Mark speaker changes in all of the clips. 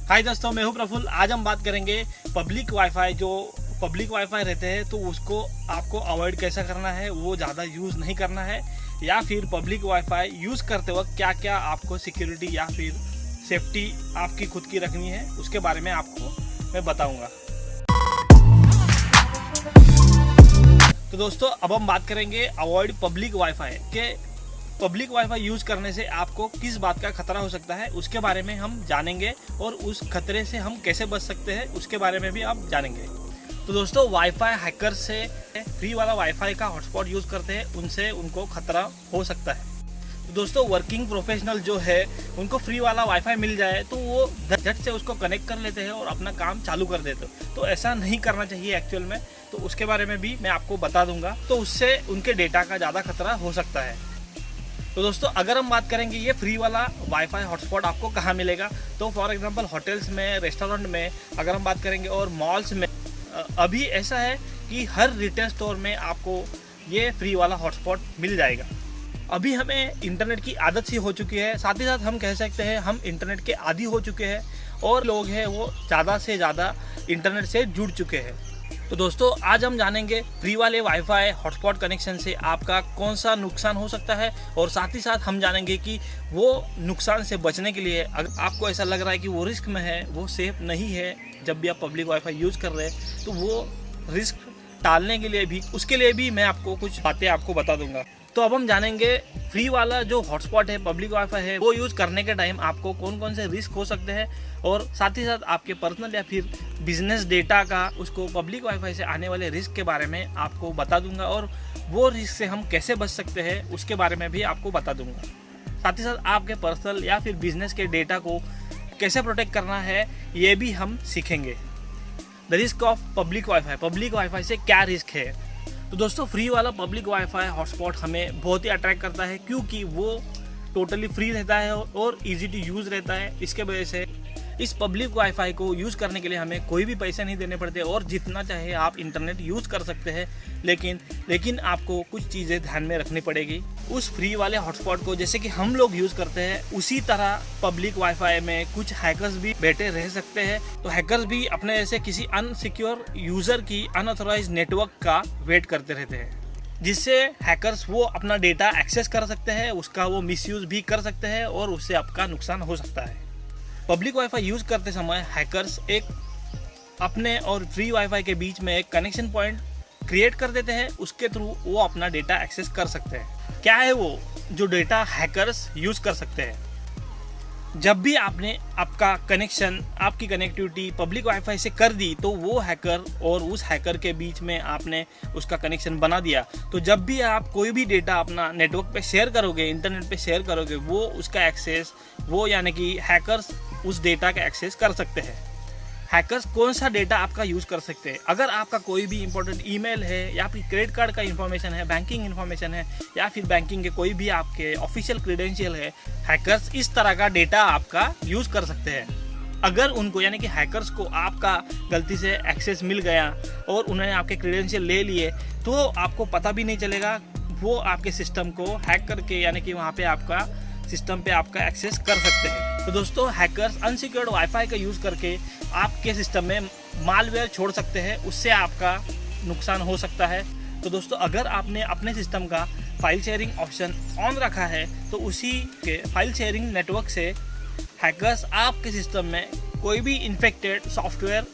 Speaker 1: हाय दोस्तों, मैं हूं प्रफुल्ल। आज हम बात करेंगे पब्लिक वाईफाई। जो पब्लिक वाईफाई रहते हैं तो उसको आपको अवॉइड कैसा करना है, वो ज़्यादा यूज़ नहीं करना है, या फिर पब्लिक वाईफाई यूज़ करते वक्त क्या क्या आपको सिक्योरिटी या फिर सेफ्टी आपकी खुद की रखनी है, उसके बारे में आपको मैं बताऊंगा। तो दोस्तों, अब हम बात करेंगे अवॉइड पब्लिक वाईफाई के। पब्लिक वाईफाई यूज़ करने से आपको किस बात का खतरा हो सकता है उसके बारे में हम जानेंगे, और उस खतरे से हम कैसे बच सकते हैं उसके बारे में भी आप जानेंगे। तो दोस्तों, वाईफाई हैकर से फ्री वाला वाईफाई का हॉटस्पॉट यूज़ करते हैं, उनसे उनको खतरा हो सकता है। तो दोस्तों, वर्किंग प्रोफेशनल जो है उनको फ्री वाला वाईफाई मिल जाए तो वो झट से उसको कनेक्ट कर लेते हैं और अपना काम चालू कर देते हैं। तो ऐसा नहीं करना चाहिए एक्चुअल में, तो उसके बारे में भी मैं आपको बता दूंगा। तो उससे उनके डेटा का ज़्यादा खतरा हो सकता है। तो दोस्तों, अगर हम बात करेंगे ये फ्री वाला वाईफाई हॉटस्पॉट आपको कहाँ मिलेगा, तो फॉर एग्जांपल होटल्स में, रेस्टोरेंट में अगर हम बात करेंगे, और मॉल्स में अभी ऐसा है कि हर रिटेल स्टोर में आपको ये फ्री वाला हॉटस्पॉट मिल जाएगा। अभी हमें इंटरनेट की आदत सी हो चुकी है, साथ ही साथ हम कह सकते हैं हम इंटरनेट के आदी हो चुके हैं, और लोग हैं वो ज़्यादा से ज़्यादा इंटरनेट से जुड़ चुके हैं। तो दोस्तों, आज हम जानेंगे फ्री वाले वाईफाई हॉटस्पॉट कनेक्शन से आपका कौन सा नुकसान हो सकता है, और साथ ही साथ हम जानेंगे कि वो नुकसान से बचने के लिए अगर आपको ऐसा लग रहा है कि वो रिस्क में है, वो सेफ नहीं है, जब भी आप पब्लिक वाईफाई यूज़ कर रहे हैं, तो वो रिस्क टालने के लिए भी, उसके लिए भी मैं आपको कुछ बातें आपको बता दूंगा। तो अब हम जानेंगे फ्री वाला जो हॉटस्पॉट है, पब्लिक वाईफाई है, वो यूज़ करने के टाइम आपको कौन कौन से रिस्क हो सकते हैं, और साथ ही साथ आपके पर्सनल या फिर बिजनेस डेटा का, उसको पब्लिक वाईफाई से आने वाले रिस्क के बारे में आपको बता दूंगा, और वो रिस्क से हम कैसे बच सकते हैं उसके बारे में भी आपको बता दूंगा। साथ ही साथ आपके पर्सनल या फिर बिजनेस के डेटा को कैसे प्रोटेक्ट करना है ये भी हम सीखेंगे। The risk of public wifi, public wifi से क्या रिस्क है। तो दोस्तों, फ्री वाला पब्लिक वाईफाई हॉटस्पॉट हमें बहुत ही अट्रैक्ट करता है, क्योंकि वो टोटली फ्री रहता है और इजी टू यूज़ रहता है। इसके वजह से इस पब्लिक वाईफाई को यूज़ करने के लिए हमें कोई भी पैसे नहीं देने पड़ते, और जितना चाहे आप इंटरनेट यूज़ कर सकते हैं। लेकिन आपको कुछ चीज़ें ध्यान में रखनी पड़ेगी। उस फ्री वाले हॉटस्पॉट को जैसे कि हम लोग यूज़ करते हैं, उसी तरह पब्लिक वाईफाई में कुछ हैकर्स भी बैठे रह सकते हैं। तो हैकर्स भी अपने ऐसे किसी अनसिक्योर यूज़र की अनऑथराइज्ड नेटवर्क का वेट करते रहते हैं, जिससे हैकर्स वो अपना डेटा एक्सेस कर सकते हैं, उसका वो मिसयूज़ भी कर सकते हैं, और उससे आपका नुकसान हो सकता है। पब्लिक वाईफाई यूज़ करते समय हैकर्स एक अपने और फ्री वाईफाई के बीच में एक कनेक्शन पॉइंट क्रिएट कर देते हैं, उसके थ्रू वो अपना डेटा एक्सेस कर सकते हैं। क्या है वो जो डेटा हैकर्स यूज़ कर सकते हैं? जब भी आपने आपका कनेक्शन, आपकी कनेक्टिविटी पब्लिक वाईफाई से कर दी, तो वो हैकर और उस हैकर के बीच में आपने उसका कनेक्शन बना दिया, तो जब भी आप कोई भी डेटा अपना नेटवर्क पे शेयर करोगे, इंटरनेट पे शेयर करोगे, वो उसका एक्सेस, वो यानी कि हैकर्स उस डेटा का एक्सेस कर सकते हैं। हैकर्स कौन सा डेटा आपका यूज़ कर सकते हैं? अगर आपका कोई भी इंपॉर्टेंट ईमेल है, या फिर क्रेडिट कार्ड का इन्फॉर्मेशन है, बैंकिंग इन्फॉर्मेशन है, या फिर बैंकिंग के कोई भी आपके ऑफिशियल क्रेडेंशियल है, हैकर्स इस तरह का डेटा आपका यूज़ कर सकते हैं। अगर उनको, यानी कि हैकर्स को आपका गलती से एक्सेस मिल गया और उन्होंने आपके क्रेडेंशियल ले लिए, तो आपको पता भी नहीं चलेगा। वो आपके सिस्टम को हैक करके, यानी कि वहाँ पे आपका सिस्टम पे आपका एक्सेस कर सकते हैं। तो दोस्तों, हैकर्स अनसिक्योर्ड वाईफाई का यूज़ करके आपके सिस्टम में मालवेयर छोड़ सकते हैं, उससे आपका नुकसान हो सकता है। तो दोस्तों, अगर आपने अपने सिस्टम का फाइल शेयरिंग ऑप्शन ऑन रखा है, तो उसी के फाइल शेयरिंग नेटवर्क से हैकर्स आपके सिस्टम में कोई भी इन्फेक्टेड सॉफ्टवेयर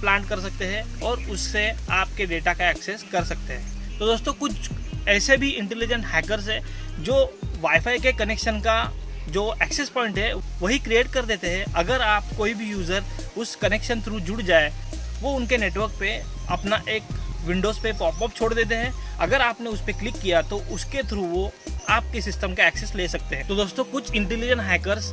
Speaker 1: प्लांट कर सकते हैं, और उससे आपके डेटा का एक्सेस कर सकते हैं। तो दोस्तों, कुछ ऐसे भी इंटेलिजेंट हैकर्स हैं जो वाईफाई के कनेक्शन का जो एक्सेस पॉइंट है वही क्रिएट कर देते हैं। अगर आप कोई भी यूज़र उस कनेक्शन थ्रू जुड़ जाए, वो उनके नेटवर्क पे अपना एक विंडोज़ पे पॉपअप छोड़ देते हैं। अगर आपने उस पर क्लिक किया तो उसके थ्रू वो आपके सिस्टम का एक्सेस ले सकते हैं। तो दोस्तों, कुछ इंटेलिजेंट हैकर्स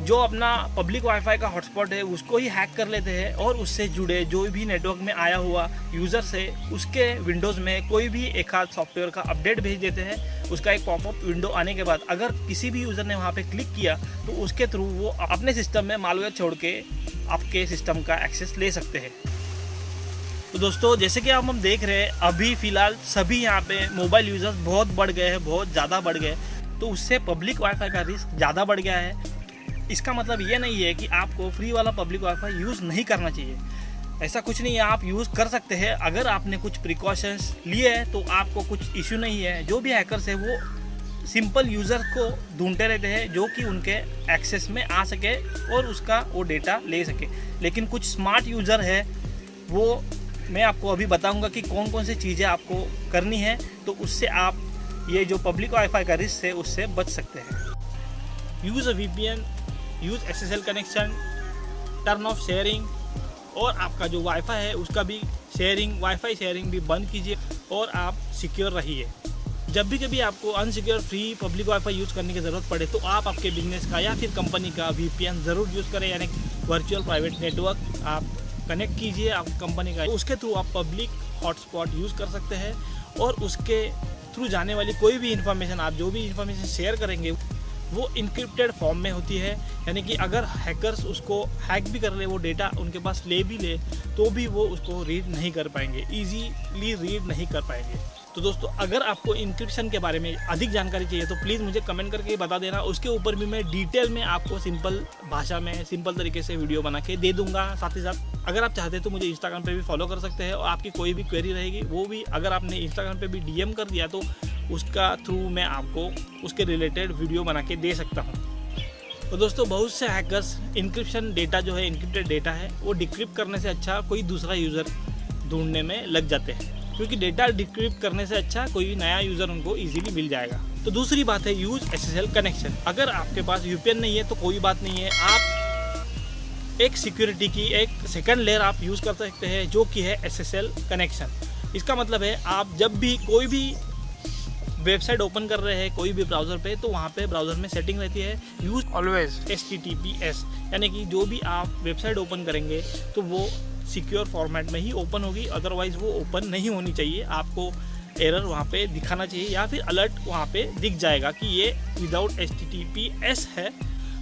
Speaker 1: जो अपना पब्लिक वाईफाई का हॉटस्पॉट है उसको ही हैक कर लेते हैं, और उससे जुड़े जो भी नेटवर्क में आया हुआ यूज़र से उसके विंडोज़ में कोई भी एक आध सॉफ्टवेयर का अपडेट भेज देते हैं। उसका एक पॉपअप विंडो आने के बाद अगर किसी भी यूज़र ने वहाँ पे क्लिक किया, तो उसके थ्रू वो अपने सिस्टम में मालवेयर छोड़ के आपके सिस्टम का एक्सेस ले सकते हैं। तो दोस्तों, जैसे कि हम देख रहे हैं, अभी फ़िलहाल सभी यहाँ पे मोबाइल यूज़र्स बहुत बढ़ गए हैं, बहुत ज़्यादा बढ़ गए, तो उससे पब्लिक वाईफाई का रिस्क ज़्यादा बढ़ गया है। इसका मतलब ये नहीं है कि आपको फ्री वाला पब्लिक वाईफाई यूज़ नहीं करना चाहिए। ऐसा कुछ नहीं है, आप यूज़ कर सकते हैं। अगर आपने कुछ प्रिकॉशंस लिए हैं तो आपको कुछ इश्यू नहीं है। जो भी हैकर्स है वो सिंपल यूज़र को ढूंढते रहते हैं जो कि उनके एक्सेस में आ सके और उसका वो डेटा ले सके। लेकिन कुछ स्मार्ट यूज़र है, वो मैं आपको अभी बताऊंगा कि कौन कौन सी चीज़ें आपको करनी है, तो उससे आप ये जो पब्लिक वाईफाई का रिस्क है उससे बच सकते हैं। यूज़ अ VPN, use SSL connection, turn off sharing, और आपका जो वाईफाई है उसका भी वाईफाई शेयरिंग भी बंद कीजिए और आप सिक्योर रहिए। जब भी कभी आपको unsecure free public WiFi use करने की ज़रूरत पड़े तो आप आपके बिजनेस का या फिर कंपनी का VPN ज़रूर यूज़ करें, यानी वर्चुअल प्राइवेट नेटवर्क आप कनेक्ट कीजिए आप कंपनी का। उसके थ्रू आप पब्लिक हॉटस्पॉट यूज़ कर सकते हैं और उसके थ्रू जाने वाली कोई भी इन्फॉर्मेशन, आप जो भी इन्फॉर्मेशन शेयर करेंगे वो इनक्रिप्टेड फॉर्म में होती है, यानी कि अगर हैकर्स उसको हैक भी कर ले, वो डेटा उनके पास ले भी ले तो भी वो उसको रीड नहीं कर पाएंगे, ईजीली रीड नहीं कर पाएंगे। तो दोस्तों, अगर आपको इंक्रिप्शन के बारे में अधिक जानकारी चाहिए तो प्लीज़ मुझे कमेंट करके बता देना। उसके ऊपर भी मैं डिटेल में आपको सिंपल भाषा में सिंपल तरीके से वीडियो बना के दे दूंगा। साथ ही साथ अगर आप चाहते हैं तो मुझे इंस्टाग्राम पे भी फॉलो कर सकते हैं और आपकी कोई भी क्वेरी रहेगी वो भी अगर आपने इंस्टाग्राम पे भी DM कर दिया तो उसका थ्रू मैं आपको उसके रिलेटेड वीडियो बना के दे सकता हूँ। तो दोस्तों, बहुत से हैकर्स इंक्रिप्शन डेटा जो है, इंक्रिप्टेड डेटा है, वो डिक्रिप्ट करने से अच्छा कोई दूसरा यूज़र ढूंढने में लग जाते हैं, क्योंकि डेटा डिक्रिप्ट करने से अच्छा कोई नया यूज़र उनको इजीली मिल जाएगा। तो दूसरी बात है यूज़ SSL कनेक्शन। अगर आपके पास VPN नहीं है तो कोई बात नहीं है, आप एक सिक्योरिटी की एक सेकंड लेयर आप यूज़ कर सकते हैं जो कि है SSL कनेक्शन। इसका मतलब है आप जब भी कोई भी वेबसाइट ओपन कर रहे हैं कोई भी ब्राउज़र पे, तो वहाँ पे ब्राउज़र में सेटिंग रहती है यूज़ ऑलवेज HTTPS, यानी कि जो भी आप वेबसाइट ओपन करेंगे तो वो सिक्योर फॉर्मेट में ही ओपन होगी, अदरवाइज़ वो ओपन नहीं होनी चाहिए। आपको एरर वहाँ पे दिखाना चाहिए या फिर अलर्ट वहाँ पे दिख जाएगा कि ये विदाउट HTTPS है,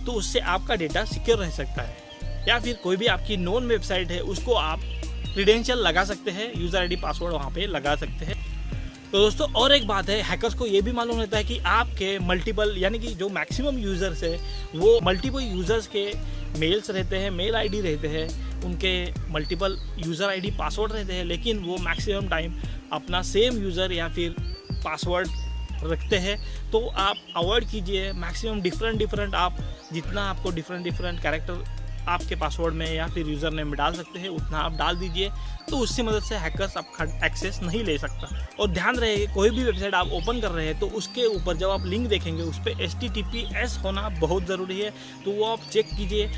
Speaker 1: तो उससे आपका डेटा सिक्योर रह सकता है। या फिर कोई भी आपकी नॉन वेबसाइट है उसको आप क्रीडेंशियल लगा सकते हैं, यूज़र ID पासवर्ड वहाँ पे लगा सकते हैं। तो दोस्तों, और एक बात है, हैकर्स को ये भी मालूम रहता है कि आपके मल्टीपल, यानी कि जो मैक्सिमम यूज़र्स है वो मल्टीपल यूज़र्स के मेल्स रहते हैं, मेल ID रहते हैं, उनके मल्टीपल यूज़र ID पासवर्ड रहते हैं, लेकिन वो मैक्सिमम टाइम अपना सेम यूज़र या फिर पासवर्ड रखते हैं। तो आप अवॉइड कीजिए मैक्सिमम डिफरेंट आप जितना आपको डिफरेंट कैरेक्टर आपके पासवर्ड में या फिर यूज़र नेम में डाल सकते हैं उतना आप डाल दीजिए, तो उसकी मदद से हैकर्स आपका एक्सेस नहीं ले सकता। और ध्यान रहे कि कोई भी वेबसाइट आप ओपन कर रहे हैं तो उसके ऊपर जब आप लिंक देखेंगे उस पर HTTPS होना बहुत ज़रूरी है, तो वो आप चेक कीजिए।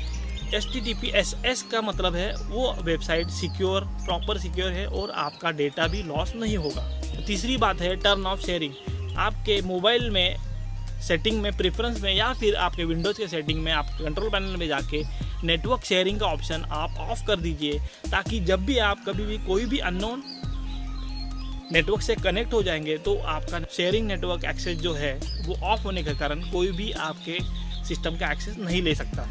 Speaker 1: HTTPS का मतलब है वो वेबसाइट सिक्योर, प्रॉपर सिक्योर है और आपका डेटा भी लॉस नहीं होगा। तीसरी बात है टर्न ऑफ शेयरिंग। आपके मोबाइल में सेटिंग में, प्रेफरेंस में या फिर आपके विंडोज़ के सेटिंग में आप कंट्रोल पैनल में जाके नेटवर्क शेयरिंग का ऑप्शन आप ऑफ़ कर दीजिए, ताकि जब भी आप कभी भी कोई भी अननोन नेटवर्क से कनेक्ट हो जाएंगे तो आपका शेयरिंग नेटवर्क एक्सेस जो है वो ऑफ होने के कारण कोई भी आपके सिस्टम का एक्सेस नहीं ले सकता।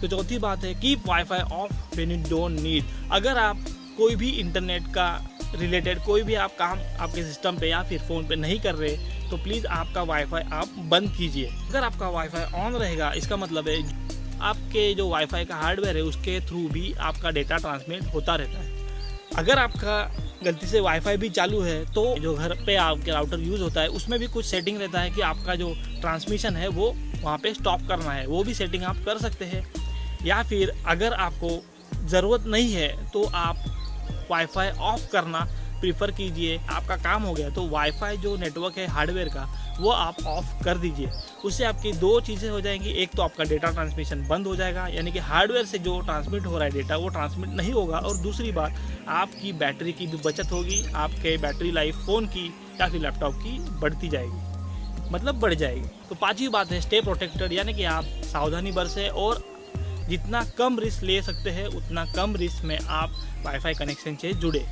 Speaker 1: तो चौथी बात है keep wifi of when you don't need. अगर आप कोई भी इंटरनेट का रिलेटेड कोई भी आप काम आपके सिस्टम पे या फिर फ़ोन पे नहीं कर रहे तो प्लीज़ आपका वाईफाई आप बंद कीजिए। अगर आपका वाईफाई ऑन रहेगा इसका मतलब है आपके जो वाईफाई का हार्डवेयर है उसके थ्रू भी आपका डेटा ट्रांसमिट होता रहता है। अगर आपका गलती से वाईफाई भी चालू है तो जो घर पे आपके राउटर यूज़ होता है उसमें भी कुछ सेटिंग रहता है कि आपका जो ट्रांसमिशन है वो वहाँ पे स्टॉप करना है, वो भी सेटिंग आप कर सकते हैं। या फिर अगर आपको ज़रूरत नहीं है तो आप वाईफाई ऑफ करना प्रीफर कीजिए। आपका काम हो गया तो वाईफाई जो नेटवर्क है हार्डवेयर का वो आप ऑफ कर दीजिए। उससे आपकी दो चीज़ें हो जाएंगी, एक तो आपका डेटा ट्रांसमिशन बंद हो जाएगा, यानी कि हार्डवेयर से जो ट्रांसमिट हो रहा है डेटा वो ट्रांसमिट नहीं होगा, और दूसरी बात आपकी बैटरी की भी बचत होगी, आपके बैटरी लाइफ फ़ोन की या फिर लैपटॉप की बढ़ती जाएगी, मतलब बढ़ जाएगी। तो पांचवी बात है स्टे प्रोटेक्टेड, यानी कि आप सावधानी बरसें और जितना कम रिस्क ले सकते हैं उतना कम रिस्क में आप वाईफाई कनेक्शन से जुड़े।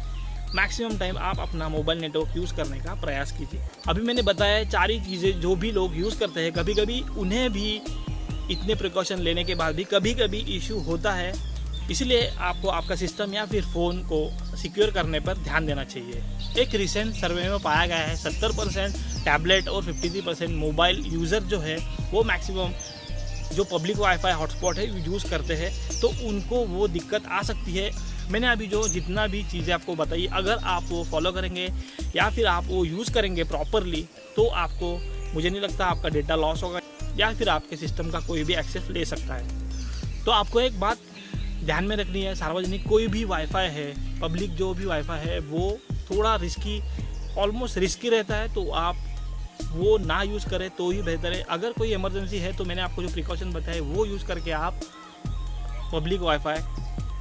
Speaker 1: मैक्सिमम टाइम आप अपना मोबाइल नेटवर्क यूज़ करने का प्रयास कीजिए। अभी मैंने बताया चार ही चीज़ें जो भी लोग यूज़ करते हैं, कभी कभी उन्हें भी इतने प्रिकॉशन लेने के बाद भी कभी कभी इशू होता है, इसलिए आपको आपका सिस्टम या फिर फ़ोन को सिक्योर करने पर ध्यान देना चाहिए। एक रिसेंट सर्वे में पाया गया है 70% टैबलेट और 53% मोबाइल यूज़र जो है वो मैक्सिमम जो पब्लिक वाईफाई हॉटस्पॉट है यूज़ करते हैं तो उनको वो दिक्कत आ सकती है। मैंने अभी जो जितना भी चीज़ें आपको बताई, अगर आप वो फॉलो करेंगे या फिर आप वो यूज़ करेंगे प्रॉपरली तो आपको, मुझे नहीं लगता आपका डेटा लॉस होगा या फिर आपके सिस्टम का कोई भी एक्सेस ले सकता है। तो आपको एक बात ध्यान में रखनी है, सार्वजनिक कोई भी वाईफाई है, पब्लिक जो भी वाईफाई है वो थोड़ा रिस्की, ऑलमोस्ट रिस्की रहता है, तो आप वो ना यूज़ करें तो ही बेहतर है। अगर कोई इमरजेंसी है तो मैंने आपको जो प्रिकॉशन बताए वो यूज़ करके आप पब्लिक वाईफाई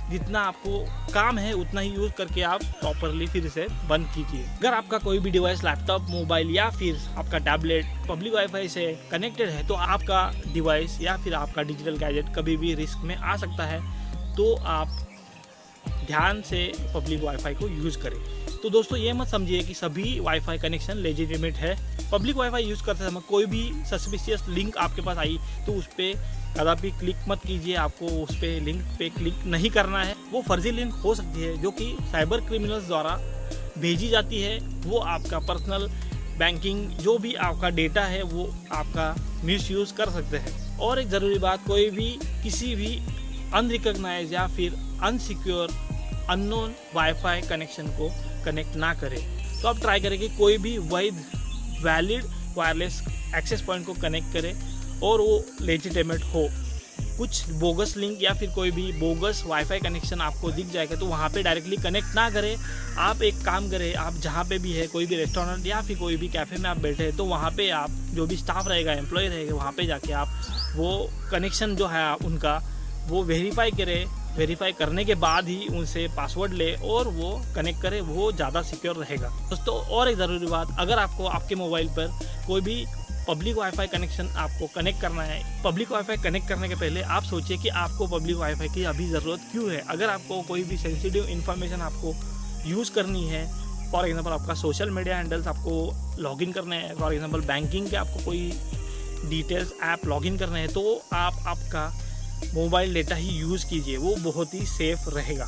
Speaker 1: जितना आपको काम है उतना ही यूज़ करके आप प्रॉपरली फिर से बंद कीजिए। अगर आपका कोई भी डिवाइस, लैपटॉप, मोबाइल या फिर आपका टैबलेट पब्लिक वाईफाई से कनेक्टेड है तो आपका डिवाइस या फिर आपका डिजिटल गैजेट कभी भी रिस्क में आ सकता है, तो आप ध्यान से पब्लिक वाईफाई को यूज़ करें। तो दोस्तों ये मत समझिए कि सभी वाईफाई कनेक्शन लेजिटिमेट है। पब्लिक वाईफाई यूज़ करते समय कोई भी सस्पिशियस लिंक आपके पास आई तो उस पर कदापि क्लिक मत कीजिए। आपको उस पर लिंक पे क्लिक नहीं करना है। वो फर्जी लिंक हो सकती है जो कि साइबर क्रिमिनल्स द्वारा भेजी जाती है। वो आपका पर्सनल बैंकिंग जो भी आपका डेटा है वो आपका मिसयूज़ कर सकते हैं। और एक ज़रूरी बात, कोई भी किसी भी अनरिकॉग्नाइज या फिर अनसिक्योर अननोन वाईफाई कनेक्शन को कनेक्ट ना करें। तो आप ट्राई करें कि कोई भी वैलिड वायरलेस एक्सेस पॉइंट को कनेक्ट करें और वो लेजिटिमेट हो। कुछ बोगस लिंक या फिर कोई भी बोगस वाईफाई कनेक्शन आपको दिख जाएगा तो वहाँ पे डायरेक्टली कनेक्ट ना करें। आप एक काम करें, आप जहाँ पे भी है, कोई भी रेस्टोरेंट या फिर कोई भी कैफ़े में आप बैठे हैं तो वहाँ पे आप जो भी स्टाफ रहेगा, एम्प्लॉय रहेगा, वहाँ पे जाके आप वो कनेक्शन जो है उनका वो वेरीफाई करें। वेरीफाई करने के बाद ही उनसे पासवर्ड ले और वो कनेक्ट करे, वो ज़्यादा सिक्योर रहेगा। दोस्तों और एक ज़रूरी बात, अगर आपको आपके मोबाइल पर कोई भी पब्लिक वाईफाई कनेक्शन आपको कनेक्ट करना है, पब्लिक वाईफाई कनेक्ट करने के पहले आप सोचिए कि आपको पब्लिक वाईफाई की अभी ज़रूरत क्यों है। अगर आपको कोई भी सेंसिटिव इन्फॉर्मेशन आपको यूज़ करनी है, फॉर एग्जांपल आपका सोशल मीडिया हैंडल्स आपको लॉगिन करने हैं, फॉर एग्जांपल बैंकिंग के आपको कोई डिटेल्स ऐप लॉगिन करने हैं, तो आप आपका मोबाइल डेटा ही यूज़ कीजिए, वो बहुत ही सेफ रहेगा।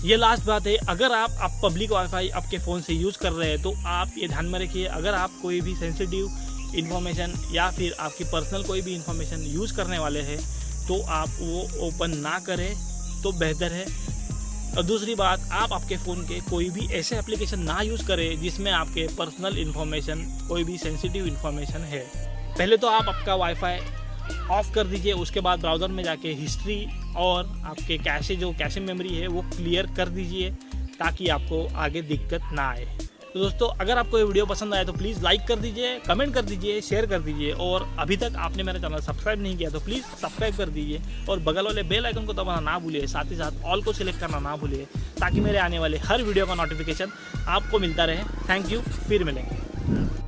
Speaker 1: ये लास्ट बात है, अगर आप पब्लिक वाईफाई आपके फ़ोन से यूज़ कर रहे हैं तो आप ये ध्यान में रखिए, अगर आप कोई भी सेंसिटिव इन्फॉर्मेशन या फिर आपकी पर्सनल कोई भी इन्फॉर्मेशन यूज़ करने वाले हैं तो आप वो ओपन ना करें तो बेहतर है। और दूसरी बात, आप आपके फ़ोन के कोई भी ऐसे एप्लीकेशन ना यूज़ करें जिसमें आपके पर्सनल इन्फॉर्मेशन, कोई भी सेंसिटिव इन्फॉर्मेशन है। पहले तो आप आपका वाईफाई ऑफ कर दीजिए, उसके बाद ब्राउज़र में जाके हिस्ट्री और आपके कैशे मेमोरी है वो क्लियर कर दीजिए ताकि आपको आगे दिक्कत ना आए। तो दोस्तों अगर आपको ये वीडियो पसंद आया तो प्लीज़ लाइक कर दीजिए, कमेंट कर दीजिए, शेयर कर दीजिए, और अभी तक आपने मेरा चैनल सब्सक्राइब नहीं किया तो प्लीज़ सब्सक्राइब कर दीजिए और बगल वाले बेल आइकन को दबाना ना भूलिए, साथ ही साथ ऑल को सिलेक्ट करना ना भूलिए ताकि मेरे आने वाले हर वीडियो का नोटिफिकेशन आपको मिलता रहे। थैंक यू, फिर मिलेंगे।